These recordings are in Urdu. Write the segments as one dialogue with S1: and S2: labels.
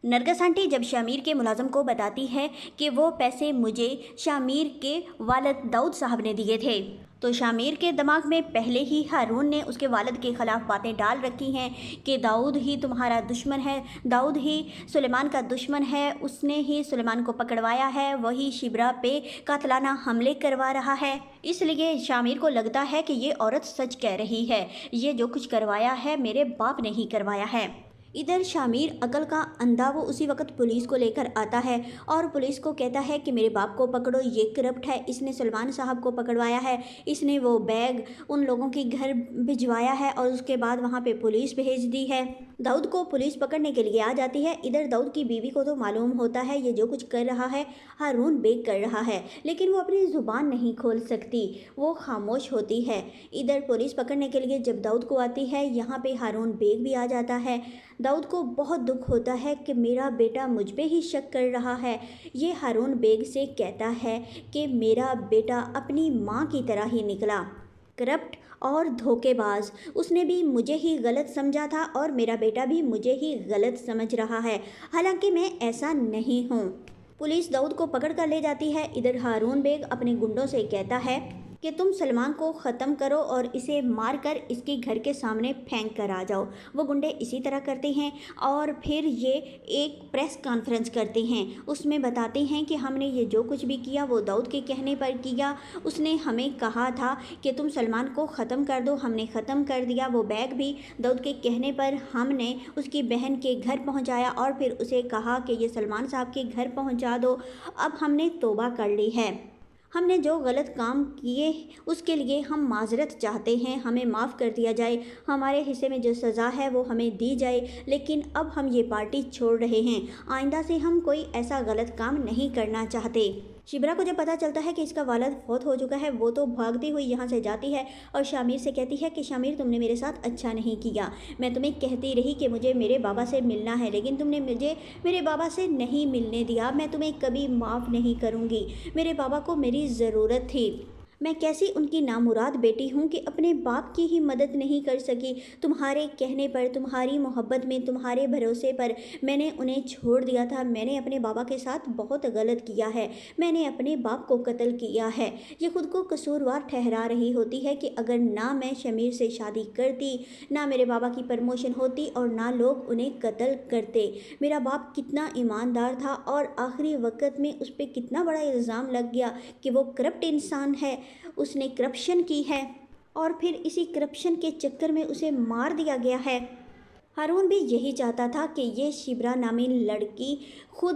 S1: نرگس آنٹی جب شامیر کے ملازم کو بتاتی ہے کہ وہ پیسے مجھے شامیر کے والد داؤد صاحب نے دیے تھے، تو شامیر کے دماغ میں پہلے ہی ہارون نے اس کے والد کے خلاف باتیں ڈال رکھی ہیں کہ داؤد ہی تمہارا دشمن ہے، داؤد ہی سلیمان کا دشمن ہے، اس نے ہی سلیمان کو پکڑوایا ہے، وہی شبرا پہ قاتلانہ حملے کروا رہا ہے۔ اس لیے شامیر کو لگتا ہے کہ یہ عورت سچ کہہ رہی ہے، یہ جو کچھ کروایا ہے میرے باپ نے ہی کروایا ہے۔ ادھر شامیر عقل کا اندھا وہ اسی وقت پولیس کو لے کر آتا ہے اور پولیس کو کہتا ہے کہ میرے باپ کو پکڑو، یہ کرپٹ ہے، اس نے سلمان صاحب کو پکڑوایا ہے، اس نے وہ بیگ ان لوگوں کے گھر بھجوایا ہے اور اس کے بعد وہاں پہ پولیس بھیج دی ہے۔ داؤد کو پولیس پکڑنے کے لیے آ جاتی ہے۔ ادھر داؤد کی بیوی کو تو معلوم ہوتا ہے یہ جو کچھ کر رہا ہے ہارون بیگ کر رہا ہے، لیکن وہ اپنی زبان نہیں کھول سکتی، وہ خاموش ہوتی ہے۔ ادھر پولیس پکڑنے کے لیے جب داؤد کو آتی ہے، یہاں پہ ہارون بیگ بھی آ جاتا ہے۔ داؤد کو بہت دکھ ہوتا ہے کہ میرا بیٹا مجھ پہ ہی شک کر رہا ہے۔ یہ ہارون بیگ سے کہتا ہے کہ میرا بیٹا اپنی ماں کی طرح ہی نکلا، کرپٹ اور دھوکے باز، اس نے بھی مجھے ہی غلط سمجھا تھا اور میرا بیٹا بھی مجھے ہی غلط سمجھ رہا ہے، حالانکہ میں ایسا نہیں ہوں۔ پولیس داؤد کو پکڑ کر لے جاتی ہے۔ ادھر ہارون بیگ اپنے گنڈوں سے کہتا ہے کہ تم سلمان کو ختم کرو اور اسے مار کر اس کے گھر کے سامنے پھینک کر آ جاؤ۔ وہ گنڈے اسی طرح کرتے ہیں اور پھر یہ ایک پریس کانفرنس کرتے ہیں، اس میں بتاتے ہیں کہ ہم نے یہ جو کچھ بھی کیا وہ داؤد کے کہنے پر کیا، اس نے ہمیں کہا تھا کہ تم سلمان کو ختم کر دو، ہم نے ختم کر دیا، وہ بیگ بھی داؤد کے کہنے پر ہم نے اس کی بہن کے گھر پہنچایا اور پھر اسے کہا کہ یہ سلمان صاحب کے گھر پہنچا دو۔ اب ہم نے توبہ کر لی ہے، ہم نے جو غلط کام کیے اس کے لیے ہم معذرت چاہتے ہیں، ہمیں معاف کر دیا جائے، ہمارے حصے میں جو سزا ہے وہ ہمیں دی جائے، لیکن اب ہم یہ پارٹی چھوڑ رہے ہیں، آئندہ سے ہم کوئی ایسا غلط کام نہیں کرنا چاہتے۔ شبرا کو جب پتہ چلتا ہے کہ اس کا والد فوت ہو چکا ہے، وہ تو بھاگتی ہوئی یہاں سے جاتی ہے اور شامیر سے کہتی ہے کہ شامیر تم نے میرے ساتھ اچھا نہیں کیا، میں تمہیں کہتی رہی کہ مجھے میرے بابا سے ملنا ہے، لیکن تم نے مجھے میرے بابا سے نہیں ملنے دیا، میں تمہیں کبھی معاف نہیں کروں گی، میرے بابا کو میری ضرورت تھی، میں کیسی ان کی نامراد بیٹی ہوں کہ اپنے باپ کی ہی مدد نہیں کر سکی، تمہارے کہنے پر، تمہاری محبت میں، تمہارے بھروسے پر میں نے انہیں چھوڑ دیا تھا، میں نے اپنے بابا کے ساتھ بہت غلط کیا ہے، میں نے اپنے باپ کو قتل کیا ہے۔ یہ خود کو قصوروار ٹھہرا رہی ہوتی ہے کہ اگر نہ میں شمیر سے شادی کرتی، نہ میرے بابا کی پرموشن ہوتی اور نہ لوگ انہیں قتل کرتے، میرا باپ کتنا ایماندار تھا اور آخری وقت میں اس پہ کتنا بڑا الزام لگ گیا کہ وہ کرپٹ انسان ہے، اس نے کرپشن کی ہے اور پھر اسی کرپشن کے چکر میں اسے مار دیا گیا ہے۔ ہارون بھی یہی چاہتا تھا کہ یہ شبرا نامی لڑکی خود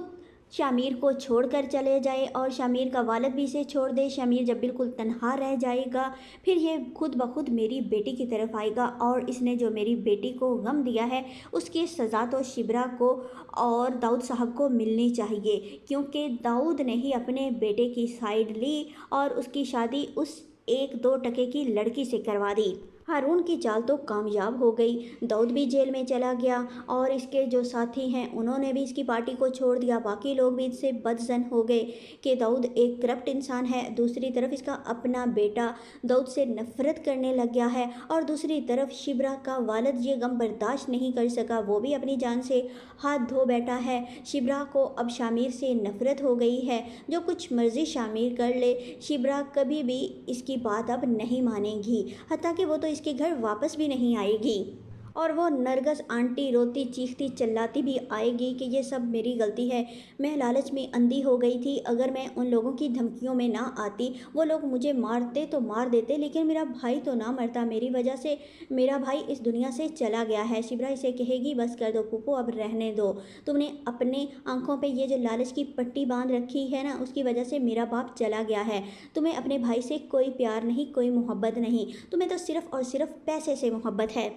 S1: شامیر کو چھوڑ کر چلے جائے اور شامیر کا والد بھی اسے چھوڑ دے، شامیر جب بالکل تنہا رہ جائے گا پھر یہ خود بخود میری بیٹی کی طرف آئے گا اور اس نے جو میری بیٹی کو غم دیا ہے اس کی سزا تو شبرا کو اور داؤد صاحب کو ملنی چاہیے، کیونکہ داؤد نے ہی اپنے بیٹے کی سائیڈ لی اور اس کی شادی اس 1-2 کی لڑکی سے کروا دی۔ ہارون کی چال تو کامیاب ہو گئی، داؤد بھی جیل میں چلا گیا اور اس کے جو ساتھی ہیں انہوں نے بھی اس کی پارٹی کو چھوڑ دیا، باقی لوگ بھی اس سے بدظن ہو گئے کہ داؤد ایک کرپٹ انسان ہے۔ دوسری طرف اس کا اپنا بیٹا داؤد سے نفرت کرنے لگ گیا ہے اور دوسری طرف شبرا کا والد یہ غم برداشت نہیں کر سکا، وہ بھی اپنی جان سے ہاتھ دھو بیٹھا ہے۔ شبرا کو اب شامیر سے نفرت ہو گئی ہے، جو کچھ مرضی شامیر کر لے، شبرا کبھی بھی اس کی بات اب نہیں مانے گی، حتیٰ کہ وہ تو اس کے گھر واپس بھی نہیں آئے گی اور وہ نرگس آنٹی روتی چیختی چلاتی بھی آئے گی کہ یہ سب میری غلطی ہے، میں لالچ میں اندھی ہو گئی تھی، اگر میں ان لوگوں کی دھمکیوں میں نہ آتی، وہ لوگ مجھے مارتے تو مار دیتے لیکن میرا بھائی تو نہ مرتا، میری وجہ سے میرا بھائی اس دنیا سے چلا گیا ہے۔ شبرا اسے کہے گی بس کر دو پھوپھو، اب رہنے دو، تم نے اپنے آنکھوں پہ یہ جو لالچ کی پٹی باندھ رکھی ہے نا، اس کی وجہ سے میرا باپ چلا گیا ہے، تمہیں اپنے بھائی سے کوئی پیار نہیں، کوئی محبت نہیں، تمہیں تو صرف اور صرف پیسے سے محبت ہے۔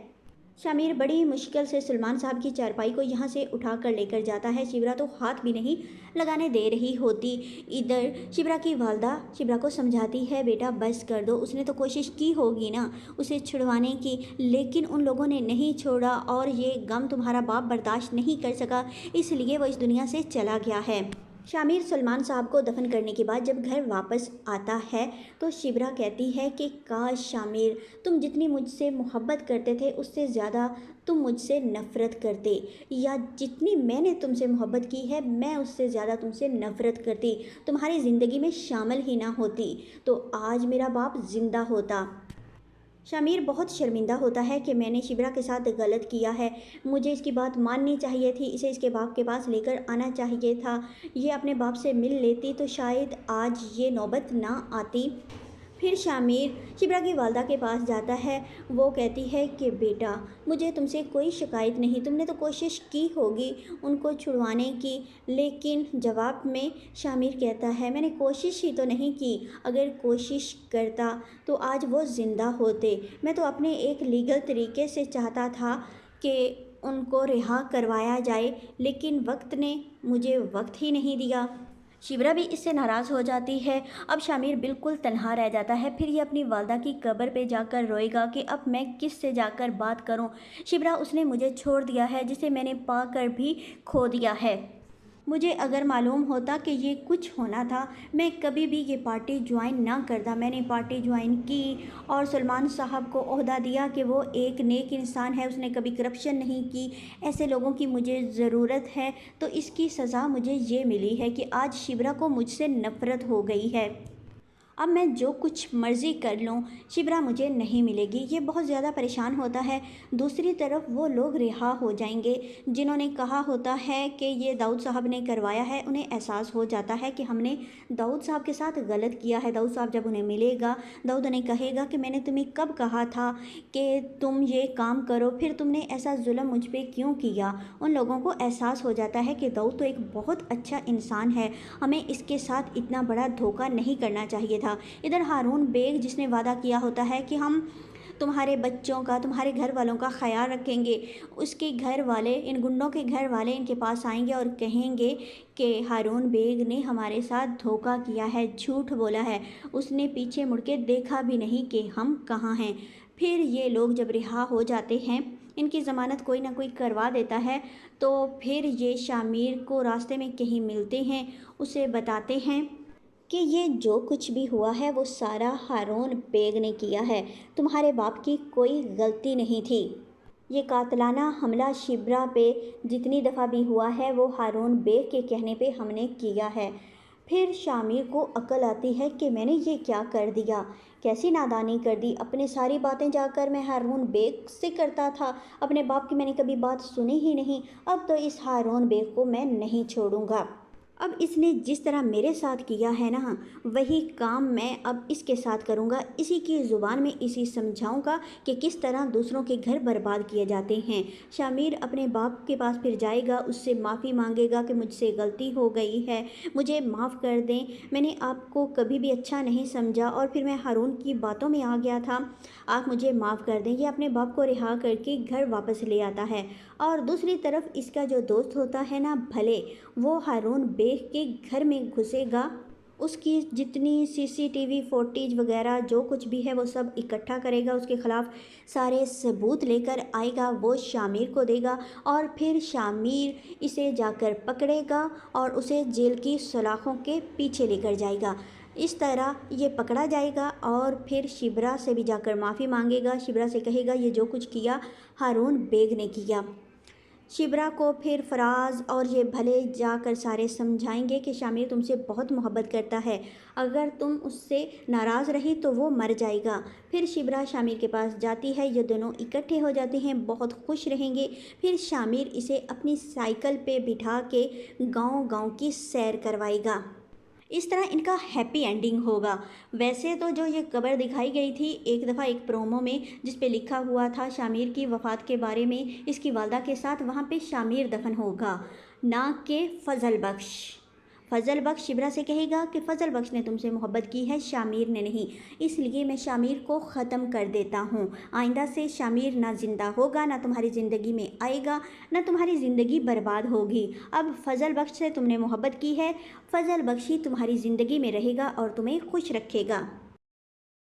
S1: شامیر بڑی مشکل سے سلمان صاحب کی چارپائی کو یہاں سے اٹھا کر لے کر جاتا ہے، شبرا تو ہاتھ بھی نہیں لگانے دے رہی ہوتی۔ ادھر شبرا کی والدہ شبرا کو سمجھاتی ہے بیٹا بس کر دو، اس نے تو کوشش کی ہوگی نا اسے چھڑوانے کی، لیکن ان لوگوں نے نہیں چھوڑا اور یہ غم تمہارا باپ برداشت نہیں کر سکا، اس لیے وہ اس دنیا سے چلا گیا ہے۔ شامیر سلمان صاحب کو دفن کرنے کے بعد جب گھر واپس آتا ہے تو شبرا کہتی ہے کہ کاش شامیر تم جتنی مجھ سے محبت کرتے تھے اس سے زیادہ تم مجھ سے نفرت کرتے، یا جتنی میں نے تم سے محبت کی ہے میں اس سے زیادہ تم سے نفرت کرتی، تمہاری زندگی میں شامل ہی نہ ہوتی تو آج میرا باپ زندہ ہوتا۔ شامیر بہت شرمندہ ہوتا ہے کہ میں نے شبرا کے ساتھ غلط کیا ہے، مجھے اس کی بات ماننی چاہیے تھی، اسے اس کے باپ کے پاس لے کر آنا چاہیے تھا، یہ اپنے باپ سے مل لیتی تو شاید آج یہ نوبت نہ آتی۔ پھر شامیر شبرا کی والدہ کے پاس جاتا ہے، وہ کہتی ہے کہ بیٹا مجھے تم سے کوئی شکایت نہیں، تم نے تو کوشش کی ہوگی ان کو چھڑوانے کی، لیکن جواب میں شامیر کہتا ہے میں نے کوشش ہی تو نہیں کی، اگر کوشش کرتا تو آج وہ زندہ ہوتے، میں تو اپنے ایک لیگل طریقے سے چاہتا تھا کہ ان کو رہا کروایا جائے، لیکن وقت نے مجھے وقت ہی نہیں دیا۔ شبرا بھی اس سے ناراض ہو جاتی ہے۔ اب شامیر بالکل تنہا رہ جاتا ہے، پھر یہ اپنی والدہ کی قبر پہ جا کر روئے گا کہ اب میں کس سے جا کر بات کروں، شبرا اس نے مجھے چھوڑ دیا ہے جسے میں نے پا کر بھی کھو دیا ہے، مجھے اگر معلوم ہوتا کہ یہ کچھ ہونا تھا میں کبھی بھی یہ پارٹی جوائن نہ کرتا، میں نے پارٹی جوائن کی اور سلمان صاحب کو عہدہ دیا کہ وہ ایک نیک انسان ہے، اس نے کبھی کرپشن نہیں کی، ایسے لوگوں کی مجھے ضرورت ہے، تو اس کی سزا مجھے یہ ملی ہے کہ آج شبرا کو مجھ سے نفرت ہو گئی ہے، اب میں جو کچھ مرضی کر لوں شبرا مجھے نہیں ملے گی۔ یہ بہت زیادہ پریشان ہوتا ہے۔ دوسری طرف وہ لوگ رہا ہو جائیں گے جنہوں نے کہا ہوتا ہے کہ یہ داؤد صاحب نے کروایا ہے، انہیں احساس ہو جاتا ہے کہ ہم نے داؤد صاحب کے ساتھ غلط کیا ہے۔ داؤد صاحب جب انہیں ملے گا، داؤد انہیں کہے گا کہ میں نے تمہیں کب کہا تھا کہ تم یہ کام کرو، پھر تم نے ایسا ظلم مجھ پہ کیوں کیا۔ ان لوگوں کو احساس ہو جاتا ہے کہ داؤد تو ایک بہت اچھا انسان ہے، ہمیں اس کے ساتھ اتنا بڑا دھوکہ نہیں کرنا چاہیے تھا۔ ادھر ہارون بیگ جس نے وعدہ کیا ہوتا ہے کہ ہم تمہارے بچوں کا، تمہارے گھر والوں کا خیال رکھیں گے، اس کے گھر والے، ان گنڈوں کے گھر والے ان کے پاس آئیں گے اور کہیں گے کہ ہارون بیگ نے ہمارے ساتھ دھوکہ کیا ہے، جھوٹ بولا ہے، اس نے پیچھے مڑ کے دیکھا بھی نہیں کہ ہم کہاں ہیں۔ پھر یہ لوگ جب رہا ہو جاتے ہیں، ان کی ضمانت کوئی نہ کوئی کروا دیتا ہے، تو پھر یہ شامیر کو راستے میں کہیں ملتے ہیں، اسے بتاتے ہیں کہ یہ جو کچھ بھی ہوا ہے وہ سارا ہارون بیگ نے کیا ہے، تمہارے باپ کی کوئی غلطی نہیں تھی، یہ قاتلانہ حملہ شبرا پہ جتنی دفعہ بھی ہوا ہے وہ ہارون بیگ کے کہنے پہ ہم نے کیا ہے۔ پھر شامیر کو عقل آتی ہے کہ میں نے یہ کیا کر دیا، کیسی نادانی کر دی، اپنے ساری باتیں جا کر میں ہارون بیگ سے کرتا تھا، اپنے باپ کی میں نے کبھی بات سنی ہی نہیں، اب تو اس ہارون بیگ کو میں نہیں چھوڑوں گا، اب اس نے جس طرح میرے ساتھ کیا ہے نا وہی کام میں اب اس کے ساتھ کروں گا، اسی کی زبان میں اسی سمجھاؤں گا کہ کس طرح دوسروں کے گھر برباد کیے جاتے ہیں۔ شامیر اپنے باپ کے پاس پھر جائے گا، اس سے معافی مانگے گا کہ مجھ سے غلطی ہو گئی ہے، مجھے معاف کر دیں، میں نے آپ کو کبھی بھی اچھا نہیں سمجھا اور پھر میں ہارون کی باتوں میں آ گیا تھا، آپ مجھے معاف کر دیں۔ یہ اپنے باپ کو رہا کر کے گھر واپس لے آتا ہے، اور دوسری طرف اس کا جو دوست ہوتا ہے نا بھلے، وہ ہارون بیگ کے گھر میں گھسے گا، اس کی جتنی CCTV فوٹیج وغیرہ جو کچھ بھی ہے وہ سب اکٹھا کرے گا، اس کے خلاف سارے ثبوت لے کر آئے گا، وہ شامیر کو دے گا اور پھر شامیر اسے جا کر پکڑے گا اور اسے جیل کی سلاخوں کے پیچھے لے کر جائے گا۔ اس طرح یہ پکڑا جائے گا اور پھر شبرا سے بھی جا کر معافی مانگے گا، شبرا سے کہے گا یہ جو کچھ کیا ہارون بیگ نے کیا۔ شبرا کو پھر فراز اور یہ بھلے جا کر سارے سمجھائیں گے کہ شامیر تم سے بہت محبت کرتا ہے، اگر تم اس سے ناراض رہی تو وہ مر جائے گا۔ پھر شبرا شامیر کے پاس جاتی ہے، یہ دونوں اکٹھے ہو جاتے ہیں، بہت خوش رہیں گے۔ پھر شامیر اسے اپنی سائیکل پہ بٹھا کے گاؤں گاؤں کی سیر کروائے گا، اس طرح ان کا ہیپی اینڈنگ ہوگا۔ ویسے تو جو یہ قبر دکھائی گئی تھی ایک دفعہ ایک پرومو میں جس پہ لکھا ہوا تھا شامیر کی وفات کے بارے میں اس کی والدہ کے ساتھ، وہاں پہ شامیر دفن ہوگا نہ کہ فضل بخش۔ فضل بخش شبرا سے کہے گا کہ فضل بخش نے تم سے محبت کی ہے، شامیر نے نہیں، اس لیے میں شامیر کو ختم کر دیتا ہوں، آئندہ سے شامیر نہ زندہ ہوگا، نہ تمہاری زندگی میں آئے گا، نہ تمہاری زندگی برباد ہوگی، اب فضل بخش سے تم نے محبت کی ہے، فضل بخش ہی تمہاری زندگی میں رہے گا اور تمہیں خوش رکھے گا۔